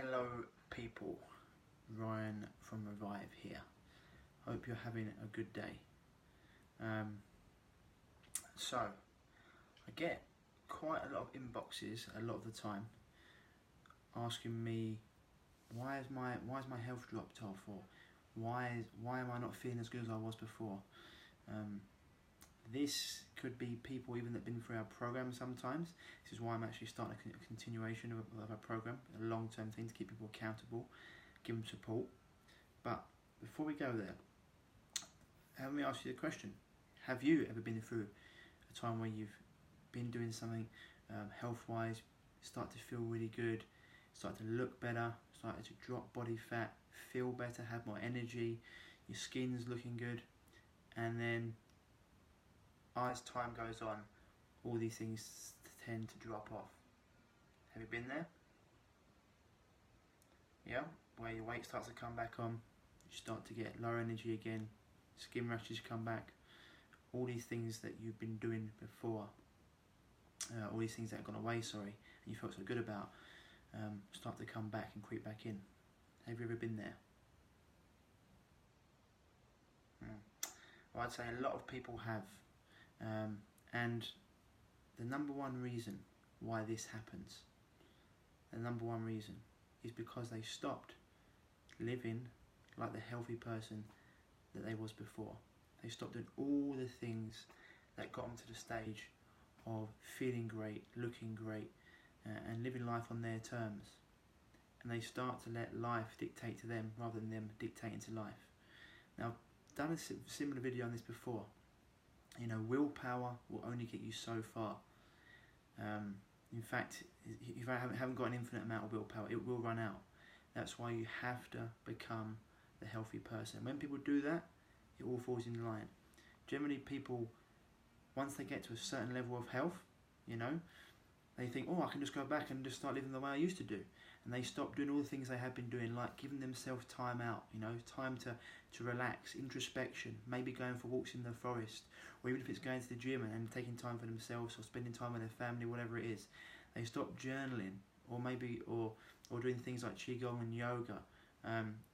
Hello people, Ryan from Revive here. Hope you're having a good day. So, I get quite a lot of inboxes a lot of the time asking me why has my health dropped off, or why am I not feeling as good as I was before. This could be people even that have been through our program sometimes. This is why I'm actually starting a continuation of our program, a long-term thing to keep people accountable, give them support. But before we go there, let me ask you the question. Have you ever been through a time where you've been doing something health-wise, start to feel really good, start to look better, started to drop body fat, feel better, have more energy, your skin's looking good, and then as time goes on, all these things tend to drop off? Have you been there? Yeah, where your weight starts to come back on, you start to get lower energy again, skin rashes come back, all these things that you've been doing before, all these things that have gone away, and you felt so good about, start to come back and creep back in. Have you ever been there? Well, I'd say a lot of people have. And the number one reason why this happens, the number one reason, is because they stopped living like the healthy person that they was before. They stopped doing all the things that got them to the stage of feeling great, looking great, and living life on their terms. And they start to let life dictate to them rather than them dictating to life. Now, I've done a similar video on this before. You know, willpower will only get you so far. In fact, if you haven't got an infinite amount of willpower, it will run out. That's why you have to become the healthy person. When people do that, it all falls in line. Generally, people, once they get to a certain level of health, you know, they think, oh, I can just go back and just start living the way I used to do. And they stop doing all the things they have been doing, like giving themselves time out, you know, time to relax, introspection, maybe going for walks in the forest, or even if it's going to the gym and taking time for themselves, or spending time with their family, whatever it is. They stop journaling, or maybe or doing things like qigong and yoga.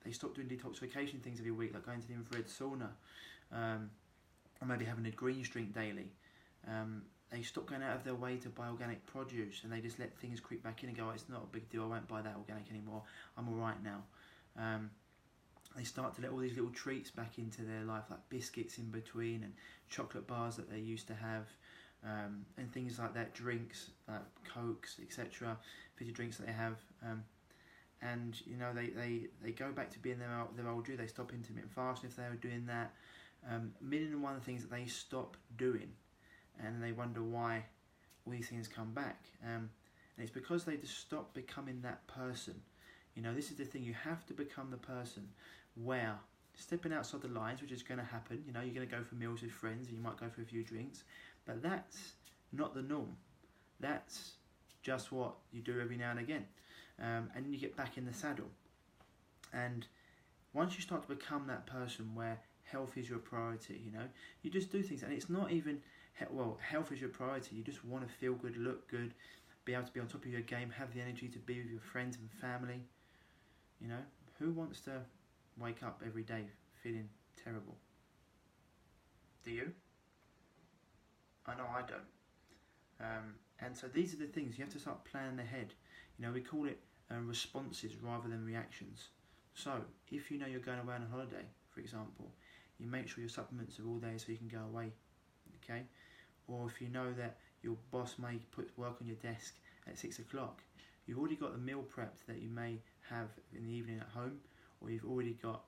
They stop doing detoxification things every week, like going to the infrared sauna, or maybe having a green drink daily. They stop going out of their way to buy organic produce, and they just let things creep back in and go, oh, it's not a big deal, I won't buy that organic anymore, I'm alright now. They start to let all these little treats back into their life, like biscuits in between, and chocolate bars that they used to have, and things like that, drinks, like Cokes, etc., fizzy drinks that they have. And you know, they go back to being their old you. They stop intermittent fasting if they were doing that. Million and one things that they stop doing, and they wonder why all these things come back. And it's because they just stop becoming that person. You know, this is the thing, you have to become the person where stepping outside the lines, which is going to happen. You know, you're going to go for meals with friends, and you might go for a few drinks, but that's not the norm. That's just what you do every now and again. And you get back in the saddle. And once you start to become that person where health is your priority, you know, you just do things, and it's not even, well, health is your priority. You just want to feel good, look good, be able to be on top of your game, have the energy to be with your friends and family. You know, who wants to wake up every day feeling terrible? Do you? I know I don't. And so these are the things, you have to start planning ahead. You know, we call it responses rather than reactions. So, if you know you're going away on a holiday, for example, you make sure your supplements are all there so you can go away, okay? Or if you know that your boss may put work on your desk at 6 o'clock, you've already got the meal prepped that you may have in the evening at home, or you've already got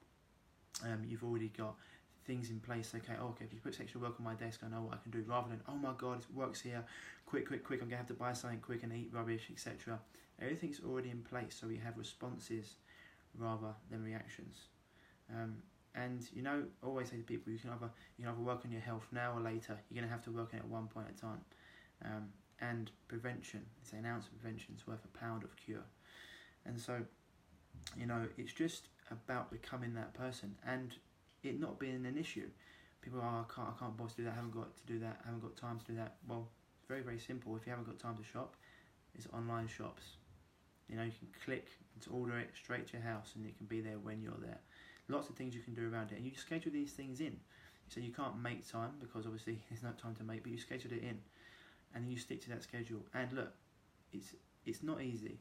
things in place. Okay, if you put extra work on my desk, I know what I can do, rather than, oh my god, it works here, quick, I'm going to have to buy something quick and eat rubbish, etc. Everything's already in place, so we have responses rather than reactions. And you know, I always say to people, you can either work on your health now or later. You're going to have to work on it at one point at a time. And prevention, it's an ounce of prevention is worth a pound of cure. And so, you know, it's just about becoming that person, and it not being an issue. People are, I can't bother to do that, I haven't got to do that, I haven't got time to do that. Well, it's very, very simple. If you haven't got time to shop, it's online shops. You know, you can click to order it straight to your house and it can be there when you're there. Lots of things you can do around it, and you schedule these things in. So you can't make time because obviously there's no time to make, but you schedule it in and then you stick to that schedule. And look, it's not easy.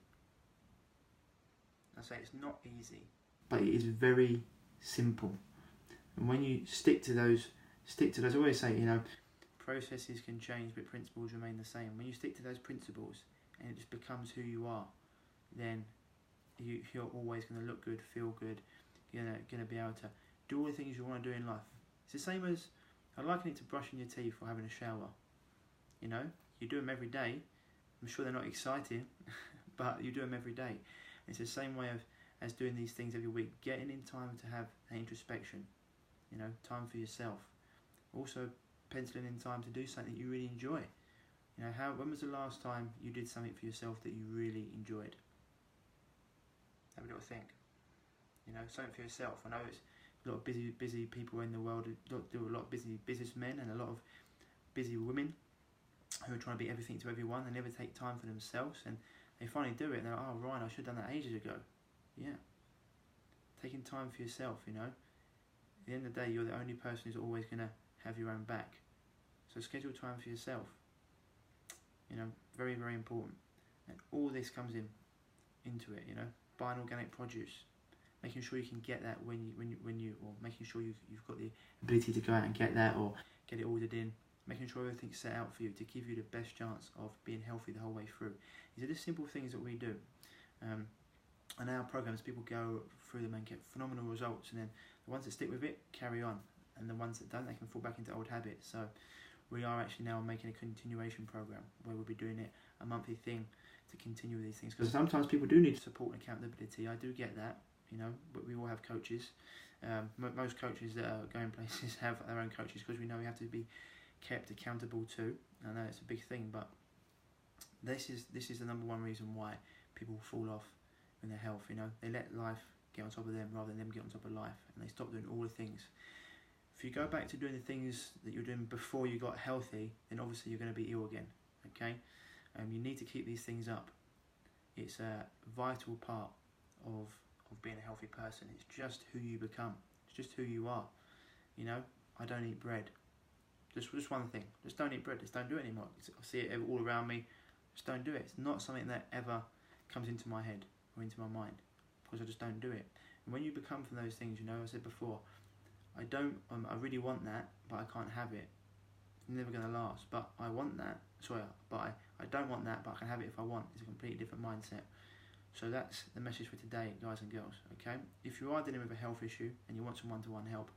I say it's not easy, but it is very simple. And when you stick to those, I always say, you know, processes can change, but principles remain the same. When you stick to those principles and it just becomes who you are, then you're always going to look good, feel good. You're going to be able to do all the things you want to do in life. It's the same as, I liken it to brushing your teeth or having a shower. You know, you do them every day. I'm sure they're not exciting, but you do them every day. It's the same way as doing these things every week. Getting in time to have an introspection, you know, time for yourself. Also penciling in time to do something that you really enjoy. You know, when was the last time you did something for yourself that you really enjoyed? Have a little think. You know, something for yourself. I know it's a lot of busy people in the world. Do a lot of busy businessmen and a lot of busy women who are trying to be everything to everyone. They never take time for themselves, and they finally do it and they're like, oh Ryan, I should have done that ages ago. Yeah. Taking time for yourself, you know. At the end of the day, you're the only person who's always going to have your own back. So schedule time for yourself. You know, very, very important. And all this comes into it, you know. Buying organic produce. Making sure you can get that or making sure you've got the ability to go out and get that or get it ordered in. Making sure everything's set out for you to give you the best chance of being healthy the whole way through. These are the simple things that we do. And our programs, people go through them and get phenomenal results, and then the ones that stick with it carry on, and the ones that don't, they can fall back into old habits. So we are actually now making a continuation program where we'll be doing it a monthly thing to continue with these things, because sometimes people do need support and accountability. I do get that, you know, but we all have coaches. Most coaches that are going places have their own coaches, because we know we have to be kept accountable too. I know it's a big thing, but this is the number one reason why people fall off in their health. You know, they let life get on top of them rather than them get on top of life, and they stop doing all the things. If you go back to doing the things that you were doing before you got healthy, then obviously you're going to be ill again. Okay, you need to keep these things up. It's a vital part of being a healthy person. It's just who you become. It's just who you are. You know, I don't eat bread. Just one thing. Just don't eat bread. Just don't do it anymore. I see it all around me. Just don't do it. It's not something that ever comes into my head or into my mind, because I just don't do it. And when you become from those things, you know, I said before, I really want that, but I can't have it. It's never going to last. But I want that. Sorry, but I don't want that, but I can have it if I want. It's a completely different mindset. So that's the message for today, guys and girls. Okay. If you are dealing with a health issue and you want some one-to-one help,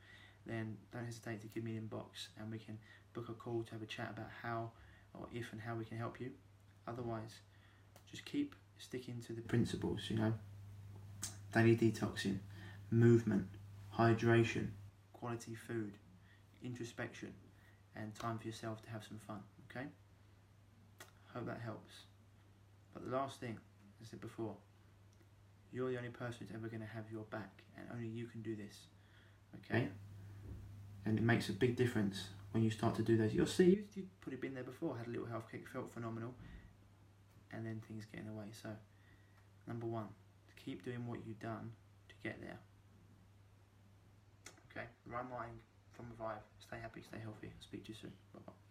then don't hesitate to give me an inbox and we can book a call to have a chat about how or if and how we can help you. Otherwise, just keep sticking to the principles, you know. Daily detoxing, movement, hydration, quality food, introspection, and time for yourself to have some fun, okay? Hope that helps. But the last thing, as I said before, you're the only person who's ever going to have your back, and only you can do this, okay? And it makes a big difference when you start to do those. You'll see, you've probably been there before, had a little health kick, felt phenomenal, and then things get in the way. So, number one, keep doing what you've done to get there. Okay, Ryan Lying from Revive. Stay happy, stay healthy. I'll speak to you soon. Bye-bye.